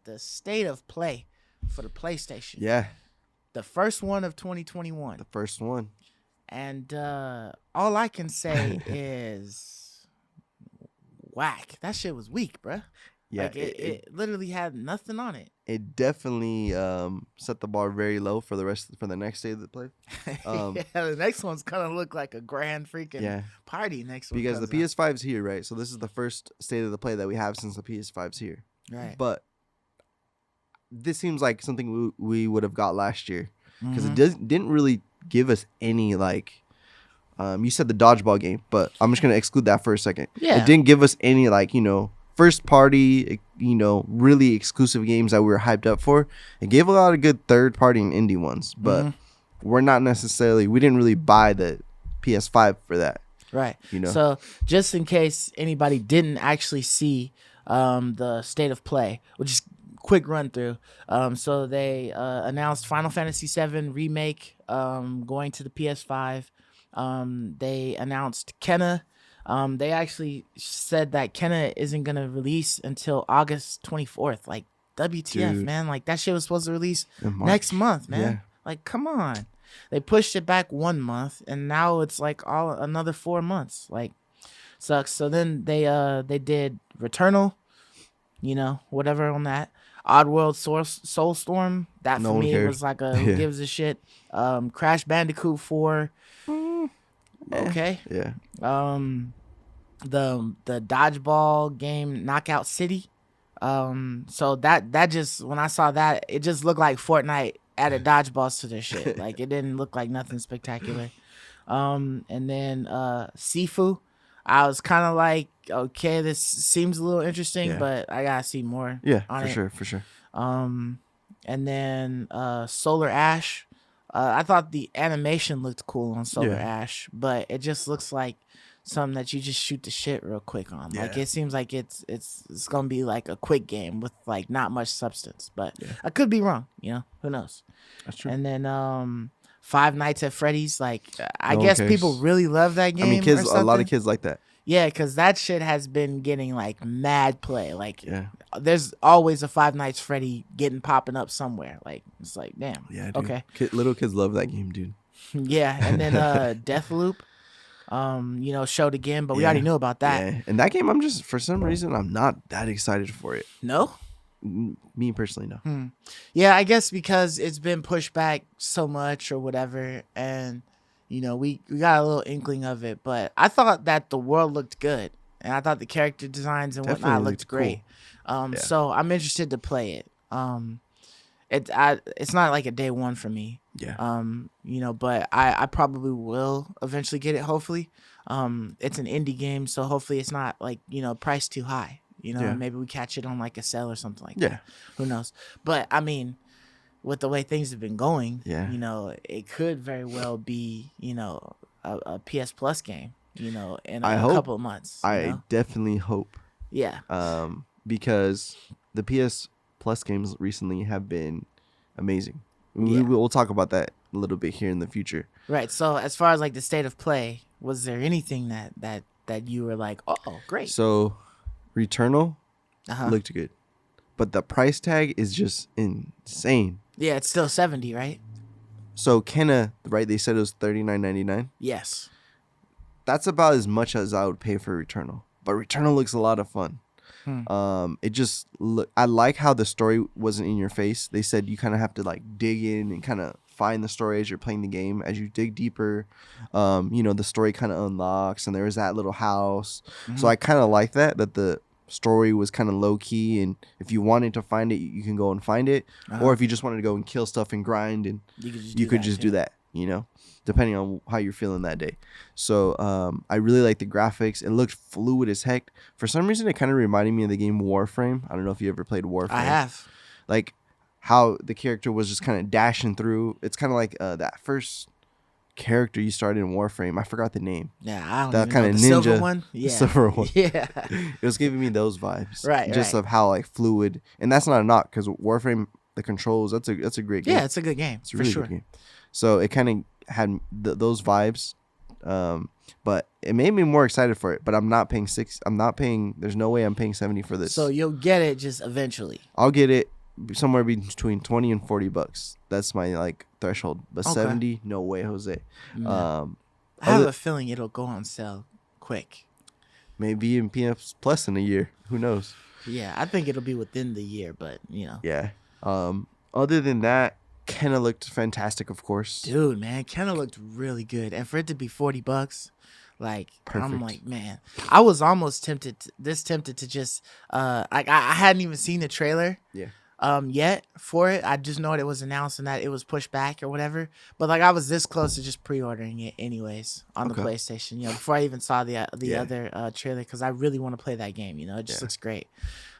The state of play for the PlayStation. Yeah, The first one of 2021. the first one. And all I can say is whack. That shit was weak, bruh. Yeah, Like it literally had nothing on it. it definitely set the bar very low for the next day of the play. Yeah, the next one's gonna look like a grand freaking Yeah, party next one. because the comes out. PS5's here, right? So this is the first state of the play that we have since the PS5's here. Right. But this seems like something we would have got last year because Mhm. it didn't really give us any like. You said the dodgeball game, but I'm just gonna exclude that for a second. Yeah. It didn't give us any like first party really exclusive games that we were hyped up for. It gave a lot of good third party and indie ones, but Mhm. we didn't really buy the PS5 for that. Right. You know. So just in case anybody didn't actually see the state of play, which is quick run through. So they announced Final Fantasy VII Remake going to the PS5. They announced Kenna. They actually said that Kenna isn't going to release until August 24th. Like, WTF, Dude. man. Like, that shit was supposed to release In March. next month, man. Yeah. Like, come on. They pushed it back 1 month, and now it's like another 4 months. Like, sucks. So then they did Returnal, whatever on that. Oddworld Soulstorm, that No for one me cares. was like a who Yeah. gives a shit. Crash Bandicoot 4, okay. Yeah. The dodgeball game Knockout City. So that just, when I saw that, it just looked like Fortnite added dodgeballs to their shit. Like, it didn't look like nothing spectacular. And then Sifu, I was kind of like, okay, this seems a little interesting, Yeah. but I gotta see more. Yeah, on for it. sure, for sure. And then Solar Ash. I thought the animation looked cool on Solar Yeah. Ash, but it just looks like something that you just shoot the shit real quick on. Like, Yeah. it seems like it's gonna be like a quick game with like not much substance. But Yeah. I could be wrong. Who knows? That's true. And then Five Nights at Freddy's. Like, I No one guess cares. people really love that game. I mean, kids, or a lot something. of kids like that. Yeah, because that shit has been getting like mad play. Like, Yeah. there's always a Five Nights Freddy popping up somewhere. Like, it's like, damn. Yeah, dude. Okay. Little kids love that game, dude. Yeah, and then Deathloop, showed again, but we Yeah. already knew about that. Yeah. And that game, for some reason, I'm not that excited for it. No? Me personally, no. Yeah, I guess because it's been pushed back so much or whatever, and we got a little inkling of it, but I thought that the world looked good, and I thought the character designs and whatnot Definitely looked looked great. Yeah. So I'm interested to play it. It's not like a day one for me. Yeah. But I probably will eventually get it, hopefully. It's an indie game, so hopefully it's not like, priced too high. Yeah. Maybe we catch it on like a sale or something like Yeah. that. Who knows? But I mean, with the way things have been going, Yeah. it could very well be, a PS Plus game, in I a hope. couple of months. I definitely hope. Yeah. Because the PS Plus games recently have been amazing. Yeah. We'll talk about that a little bit here in the future. Right. So as far as like the state of play, was there anything that you were like, oh, great? So, Returnal Uh-huh. looked good, but the price tag is just insane. Yeah, it's still 70, right? So Kenna, right? They said it was $39.99. Yes. That's about as much as I would pay for Returnal. But Returnal looks a lot of fun. It just I like how the story wasn't in your face. They said you kind of have to like dig in and kind of find the story as you're playing the game. As you dig deeper, the story kind of unlocks, and there was that little house. So I kind of like that the story was kind of low key, and if you wanted to find it, you can go and find it. Or if you just wanted to go and kill stuff and grind, and you could just do that, depending on how you're feeling that day. So I really like the graphics. It looked fluid as heck. For some reason, it kind of reminded me of the game Warframe. I don't know if you ever played Warframe. I have. Like how the character was just kind of dashing through. It's kind of like that first character you started in Warframe. I forgot the name. Yeah, I don't That even kind know. of The ninja silver one? the Yeah. silver one. Yeah. It was giving me those vibes. Right, Just right. of how like fluid. And that's not a knock, because Warframe, the controls, that's a great game. Yeah, it's a good game. It's a for really sure. good game. So it kind of had those vibes But it made me more excited for it. But I'm not paying There's no way I'm paying $70 for this. So you'll get it just eventually. I'll get it somewhere between $20 and $40. That's my like threshold. But Okay. 70, no way, Jose. I have a feeling it'll go on sale quick. Maybe in PS Plus in a year. Who knows? Yeah, I think it'll be within the year, but you know. Yeah. Other than that, Kenna looked fantastic, of course. Dude, man, Kenna looked really good, and for it to be $40, like Perfect. I'm like, man, I was almost tempted to just like I hadn't even seen the trailer. Yeah. Yet for it. I just know it was announced and that it was pushed back or whatever. But like I was this close to just pre-ordering it anyways on the Okay. PlayStation, you know, before I even saw the Yeah. other trailer, because I really want to play that game. You know, it just Yeah. looks great.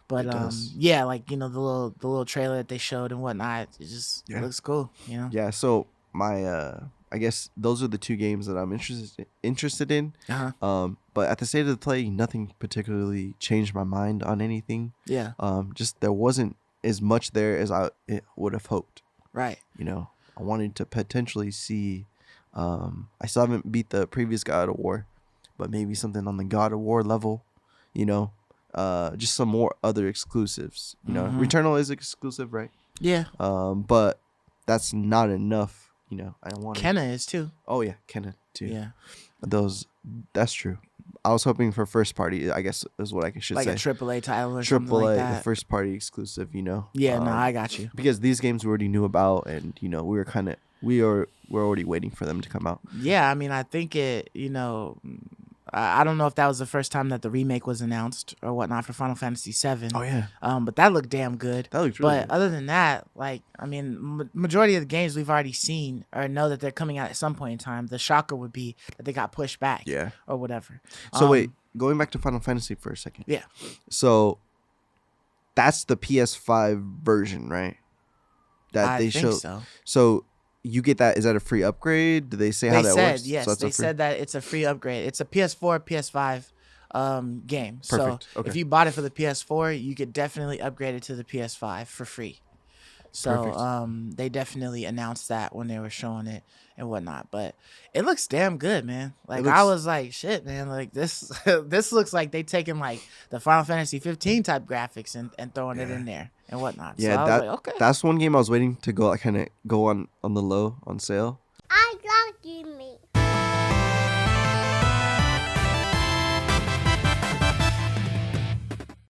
But It does. yeah, like you know the little trailer that they showed and whatnot, it just Yeah. looks cool. You know. Yeah. So my I guess those are the two games that I'm interested in. But at the state of the play, nothing particularly changed my mind on anything. Yeah. Just there wasn't as much there as I would have hoped. Right. You know, I wanted to potentially see. I still haven't beat the previous God of War, but maybe something on the God of War level. You know, just some more other exclusives. You know, Mhm. Returnal is exclusive, right? Yeah. But that's not enough. You know, I want. Kenna is too. Oh yeah, Kenna too. Yeah. That's true. I was hoping for first party, I guess is what I should Like say. a AAA title or something AAA, like the that. first party exclusive, you know. Yeah. No, I got you. Because these games we already knew about, and you know, we're already waiting for them to come out. Yeah, I mean, I think it, you know, I don't know if that was the first time that the remake was announced or whatnot for Final Fantasy VII. Oh yeah, But that looked damn good. that looks really But good. other than that, like, I mean, majority of the games we've already seen or know that they're coming out at some point in time. The shocker would be that they got pushed back Yeah. or whatever. So wait, going back to Final Fantasy for a second. Yeah. So that's the PS5 version, right? That I they think showed. so. So you get that? Is that a free upgrade? Do they say how They that said, works? yes, So that's a they free- said that it's a free upgrade. It's a PS4, PS5 game. Perfect. So Okay. if you bought it for the PS4, you could definitely upgrade it to the PS5 for free. So Perfect. they definitely announced that when they were showing it and whatnot. But it looks damn good, man. Like I looks- was like, shit, man. Like this this looks like they taking like the Final Fantasy 15 type graphics and throwing it in there and whatnot. Yeah, so I was like, okay. that's one game I was waiting to go on the low on sale. I got you.